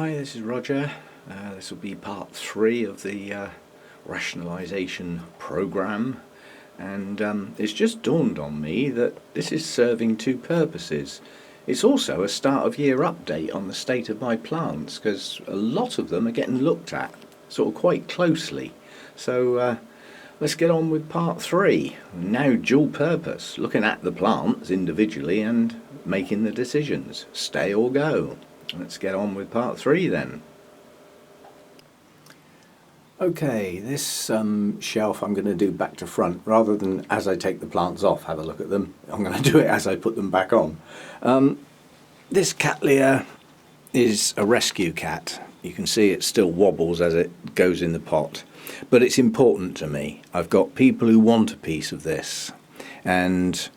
Hi, this is Roger. This will be part 3 of the Rationalisation programme, and it's just dawned on me that this is serving two purposes. It's also a start of year update on the state of my plants, because a lot of them are getting looked at sort of quite closely. So let's get on with part 3. Now dual purpose, looking at the plants individually and making the decisions, stay or go. Let's get on with part 3 then. Okay, this shelf I'm going to do back to front. Rather than as I take the plants off, have a look at them, I'm going to do it as I put them back on. This Cattleya is a rescue cat. You can see it still wobbles as it goes in the pot. But it's important to me. I've got people who want a piece of this. And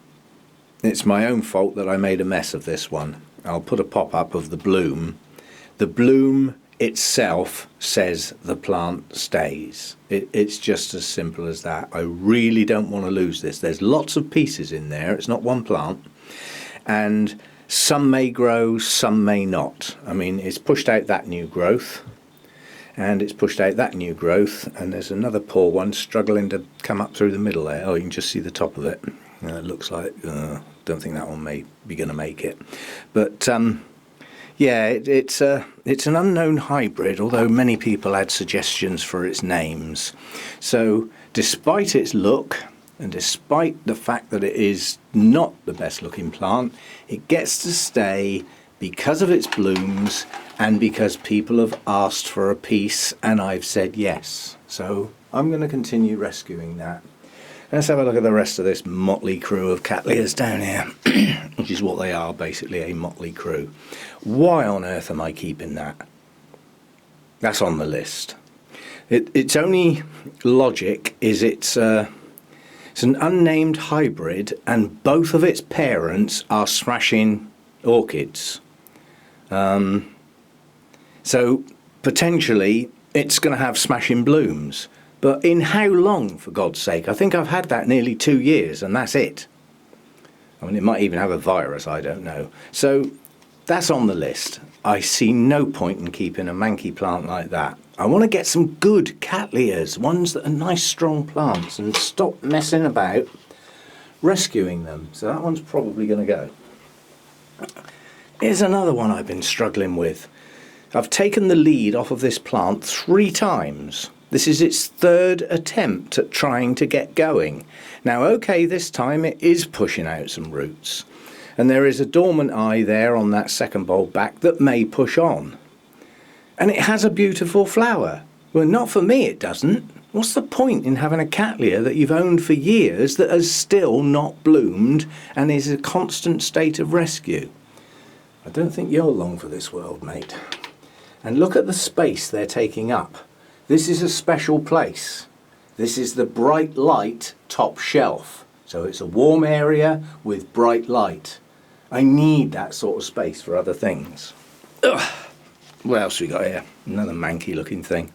it's my own fault that I made a mess of this one. I'll put a pop-up of the bloom. The bloom itself says the plant stays. It's just as simple as that. I really don't want to lose this. There's lots of pieces in there. It's not one plant. And some may grow, some may not. I mean, it's pushed out that new growth. And it's pushed out that new growth. And there's another poor one struggling to come up through the middle there. Oh, you can just see the top of it. It looks like... don't think that one may be going to make it, but yeah, it's an unknown hybrid, although many people had suggestions for its names. So despite its look and despite the fact that it is not the best looking plant, it gets to stay because of its blooms and because people have asked for a piece and I've said yes. So I'm going to continue rescuing that. Let's have a look at the rest of this motley crew of Cattleyas down here, which is what they are, basically a motley crew. Why on earth am I keeping that? That's on the list. Its only logic is it's an unnamed hybrid and both of its parents are smashing orchids. So potentially it's going to have smashing blooms. But in how long, for God's sake? I think I've had that nearly 2 years and that's it. I mean, it might even have a virus, I don't know. So that's on the list. I see no point in keeping a manky plant like that. I want to get some good Cattleyas, ones that are nice strong plants, and stop messing about rescuing them. So that one's probably going to go. Here's another one I've been struggling with. I've taken the lead off of this plant 3 times. This is its 3rd attempt at trying to get going. Now, okay, this time it is pushing out some roots. And there is a dormant eye there on that second bulb back that may push on. And it has a beautiful flower. Well, not for me, it doesn't. What's the point in having a Cattleya that you've owned for years that has still not bloomed and is a constant state of rescue? I don't think you're long for this world, mate. And look at the space they're taking up. This is a special place. This is the bright light top shelf. So it's a warm area with bright light. I need that sort of space for other things. Ugh. What else we got here? Another manky looking thing.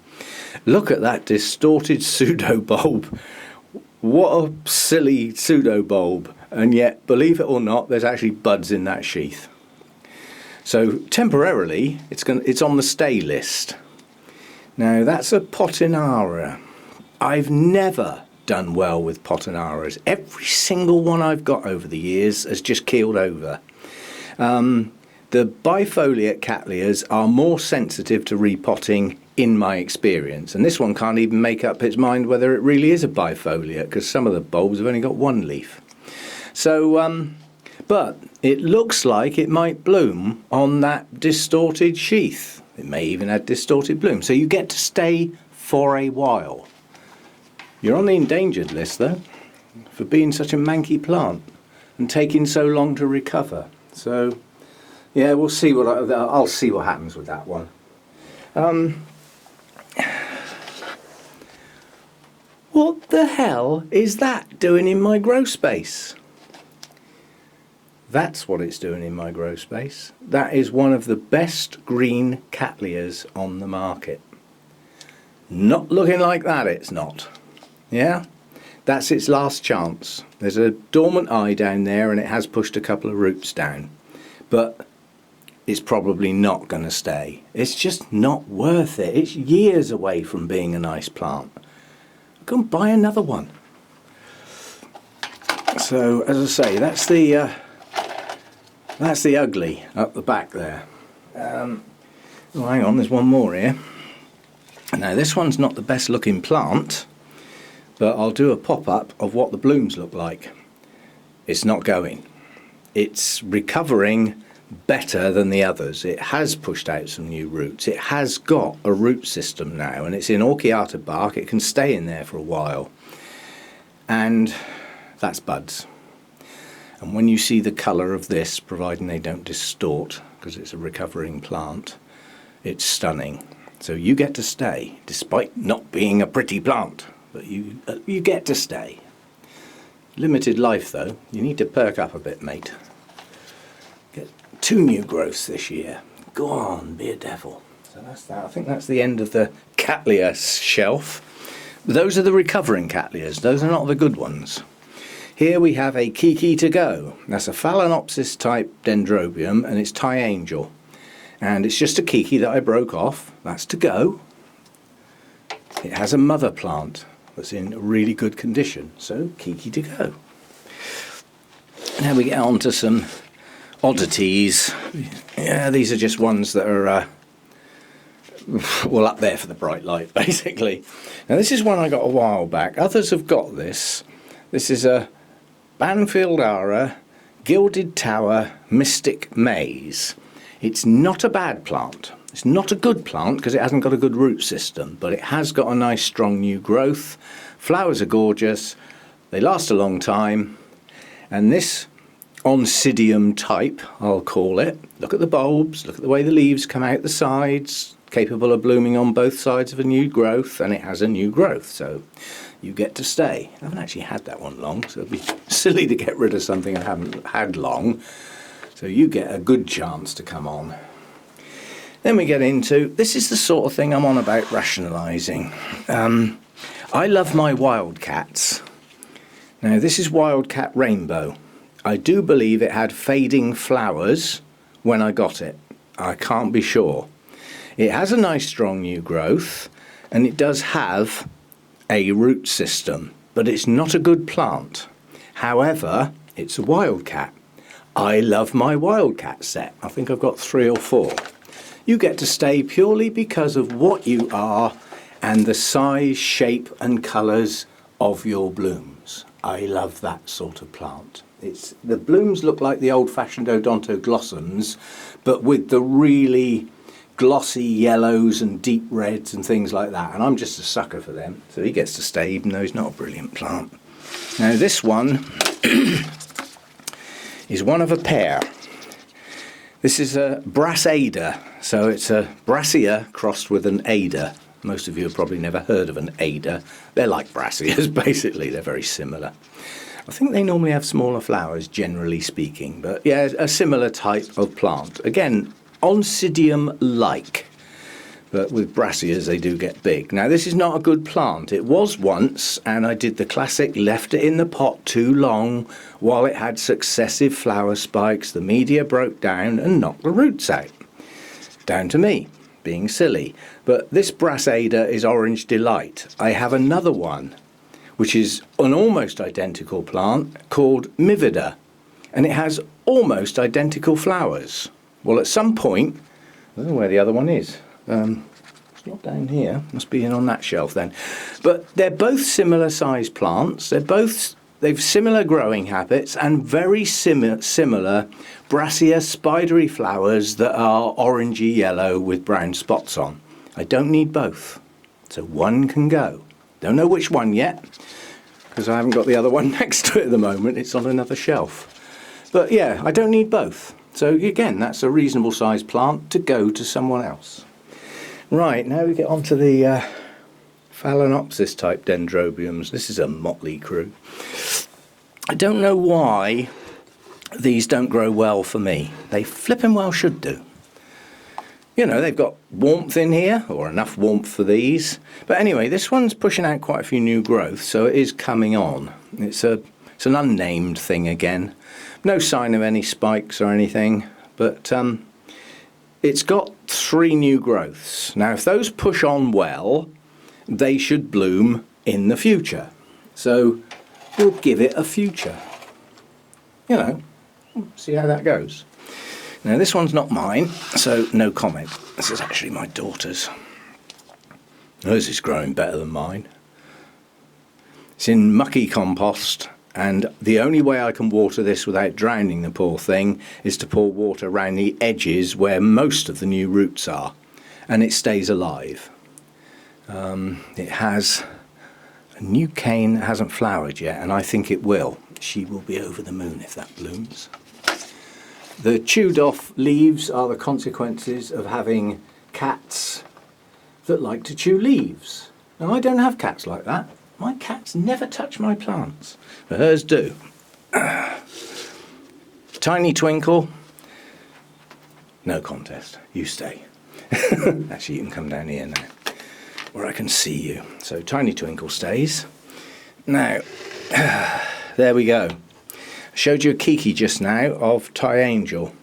Look at that distorted pseudo bulb. What a silly pseudo bulb. And yet, believe it or not, there's actually buds in that sheath. So temporarily, it's on the stay list. Now that's a Potinara. I've never done well with Potinaras. Every single one I've got over the years has just keeled over. The bifoliate Cattleyas are more sensitive to repotting in my experience, and this one can't even make up its mind whether it really is a bifoliate because some of the bulbs have only got 1 leaf. So, but it looks like it might bloom on that distorted sheath. It may even have distorted bloom. So you get to stay for a while. You're on the endangered list though, for being such a manky plant and taking so long to recover. So yeah, we'll see I'll see what happens with that one. What the hell is that doing in my grow space? That's what it's doing in my grow space. That is one of the best green Cattleyas on the market. Not looking like that, it's not. Yeah? That's its last chance. There's a dormant eye down there and it has pushed a couple of roots down. But it's probably not going to stay. It's just not worth it. It's years away from being a nice plant. Go and buy another one. So, as I say, that's the ugly up the back there. Oh, hang on, there's one more here. Now, this one's not the best looking plant, but I'll do a pop-up of what the blooms look like. It's not going. It's recovering better than the others. It has pushed out some new roots. It has got a root system now, and it's in orchiata bark. It can stay in there for a while. And that's buds. And when you see the colour of this, providing they don't distort, because it's a recovering plant, it's stunning. So you get to stay, despite not being a pretty plant. But you get to stay. Limited life though. You need to perk up a bit, mate. Get 2 new growths this year. Go on, be a devil. So that's that. I think that's the end of the Cattleya shelf. Those are the recovering Cattleyas. Those are not the good ones. Here we have a Kiki to go. That's a Phalaenopsis type dendrobium, and it's Thai Angel. And it's just a Kiki that I broke off. That's to go. It has a mother plant that's in really good condition, so Kiki to go. Now we get on to some oddities. Yeah, these are just ones that are well, up there for the bright light, basically. Now this is one I got a while back. Others have got this. This is a Banfield Ara Gilded Tower Mystic Maze. It's not a bad plant. It's not a good plant because it hasn't got a good root system, but it has got a nice strong new growth. Flowers are gorgeous. They last a long time. And this Oncidium type, I'll call it. Look at the bulbs, look at the way the leaves come out the sides, capable of blooming on both sides of a new growth, and it has a new growth, so you get to stay. I haven't actually had that one long, so it'd be silly to get rid of something I haven't had long. So you get a good chance to come on. Then we get into, this is the sort of thing I'm on about rationalising. I love my wildcats. Now this is Wildcat Rainbow. I do believe it had fading flowers when I got it. I can't be sure. It has a nice strong new growth, and it does have a root system, but it's not a good plant. However, it's a wildcat. I love my wildcat set. I think I've got 3 or 4. You get to stay purely because of what you are and the size, shape and colours of your blooms. I love that sort of plant. The blooms look like the old-fashioned odontoglossums, but with the really glossy yellows and deep reds and things like that. And I'm just a sucker for them. So he gets to stay even though he's not a brilliant plant. Now this one is one of a pair. This is a Brassada, so it's a Brassia crossed with an Ada. Most of you have probably never heard of an Ada. They're like Brassias, basically. They're very similar. I think they normally have smaller flowers, generally speaking, but yeah, a similar type of plant. Again, Oncidium-like, but with Brassias they do get big. Now this is not a good plant. It was once, and I did the classic, left it in the pot too long while it had successive flower spikes. The media broke down and knocked the roots out. Down to me, being silly. But this Brassada is Orange Delight. I have another one, which is an almost identical plant called Mivida, and it has almost identical flowers. Well, at some point, I don't know where the other one is. It's not down here. Must be in on that shelf then. But they're both similar sized plants. They've similar growing habits and very similar Brassia spidery flowers that are orangey yellow with brown spots on. I don't need both, so one can go. Don't know which one yet, because I haven't got the other one next to it at the moment. It's on another shelf. But yeah, I don't need both. So again, that's a reasonable sized plant to go to someone else. Right, now we get on to the Phalaenopsis type dendrobiums. This is a motley crew. I don't know why these don't grow well for me. They flipping well should do. You know, they've got warmth in here, or enough warmth for these. But anyway, this one's pushing out quite a few new growths, so it is coming on. It's an unnamed thing again. No sign of any spikes or anything, but it's got 3 new growths. Now if those push on well, they should bloom in the future. So we'll give it a future. You know, see how that goes. Now this one's not mine, so no comment. This is actually my daughter's. Hers is growing better than mine. It's in mucky compost, and the only way I can water this without drowning the poor thing is to pour water around the edges where most of the new roots are, and it stays alive. It has a new cane that hasn't flowered yet, and I think it will. She will be over the moon if that blooms. The chewed off leaves are the consequences of having cats that like to chew leaves. Now I don't have cats like that. My cats never touch my plants, but hers do. Tiny Twinkle, no contest, you stay. Actually, you can come down here now, where I can see you. So Tiny Twinkle stays. Now, there we go. I showed you a Kiki just now of Thai Angel.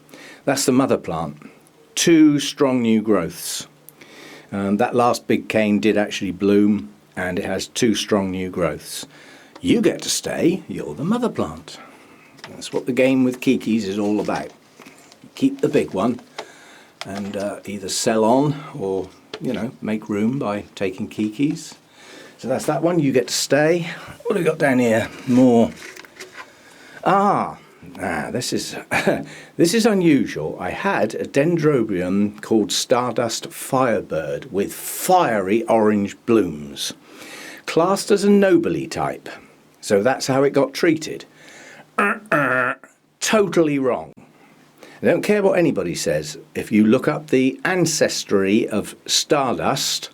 That's the mother plant. 2 strong new growths. That last big cane did actually bloom, and it has 2 strong new growths. You get to stay, you're the mother plant. That's what the game with Kikis is all about. You keep the big one and either sell on or, you know, make room by taking Kikis. So that's that one, you get to stay. What have we got down here? More. This is this is unusual. I had a dendrobium called Stardust Firebird with fiery orange blooms, classed as a nobly type. So that's how it got treated. Totally wrong. I don't care what anybody says. If you look up the ancestry of Stardust,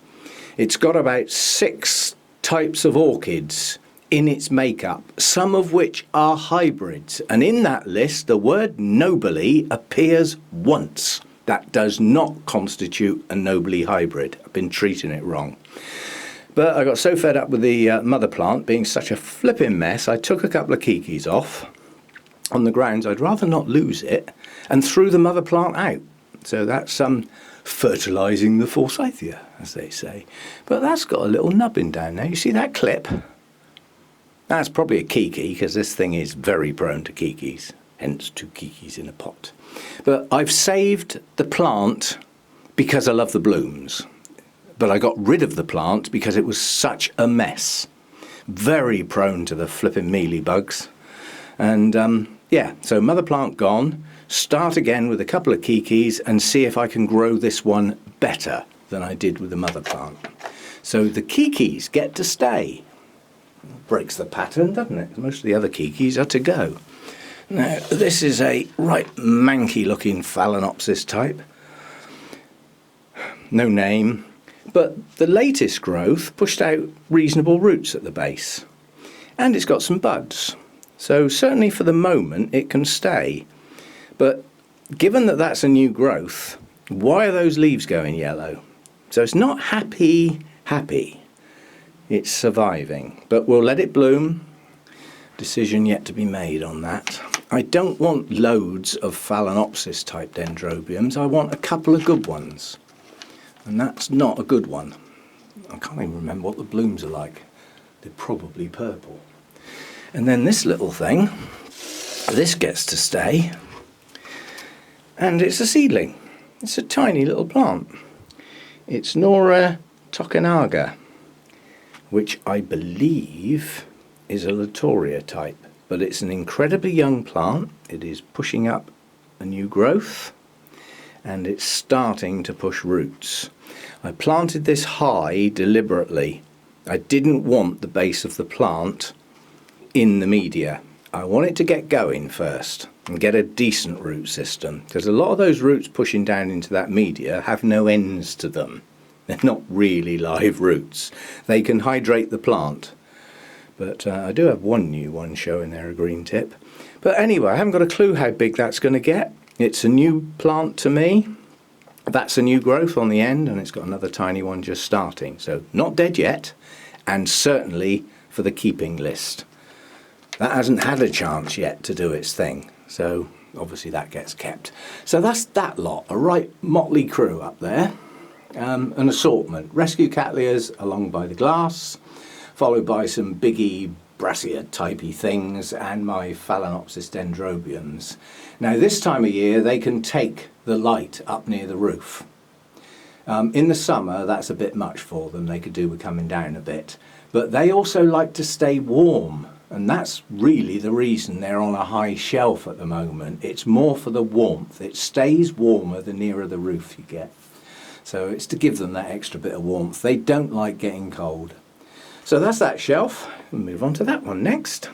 it's got about 6 types of orchids in its makeup, some of which are hybrids, and in that list the word nobly appears once. That does not constitute a nobly hybrid. I've been treating it wrong. But I got so fed up with the mother plant being such a flipping mess, I took a couple of Kikis off on the grounds I'd rather not lose it, and threw the mother plant out. So that's fertilising the forsythia, as they say. But that's got a little nubbin down there. You see that clip? That's probably a Kiki, because this thing is very prone to Kikis, hence 2 Kikis in a pot. But I've saved the plant because I love the blooms. But I got rid of the plant because it was such a mess. Very prone to the flipping mealybugs. And yeah, so mother plant gone. Start again with a couple of Kikis and see if I can grow this one better than I did with the mother plant. So the Kikis get to stay. Breaks the pattern, doesn't it? Most of the other Kikis are to go. Now, this is a right manky looking Phalaenopsis type. No name, but the latest growth pushed out reasonable roots at the base. And it's got some buds. So certainly for the moment it can stay. But given that that's a new growth, why are those leaves going yellow? So it's not happy. It's surviving, but we'll let it bloom. Decision yet to be made on that. I don't want loads of Phalaenopsis type dendrobiums. I want a couple of good ones, and that's not a good one. I can't even remember what the blooms are like. They're probably purple. And then this little thing, this gets to stay, and it's a seedling. It's a tiny little plant. It's Nora Tokenaga, which I believe is a Latoria type, but it's an incredibly young plant. It is pushing up a new growth, and it's starting to push roots. I planted this high deliberately. I didn't want the base of the plant in the media. I want it to get going first and get a decent root system, because a lot of those roots pushing down into that media have no ends to them. They're not really live roots. They can hydrate the plant. But I do have one new one showing there, a green tip. But anyway, I haven't got a clue how big that's going to get. It's a new plant to me. That's a new growth on the end, and it's got another tiny one just starting. So not dead yet, and certainly for the keeping list. That hasn't had a chance yet to do its thing. So obviously that gets kept. So that's that lot, a right motley crew up there. An assortment, rescue cattleyas along by the glass, followed by some biggie brassica typey things and my Phalaenopsis dendrobiums. Now this time of year they can take the light up near the roof. In the summer that's a bit much for them, they could do with coming down a bit, but they also like to stay warm, and that's really the reason they're on a high shelf at the moment. It's more for the warmth, it stays warmer the nearer the roof you get. So it's to give them that extra bit of warmth. They don't like getting cold. So that's that shelf. We'll move on to that one next.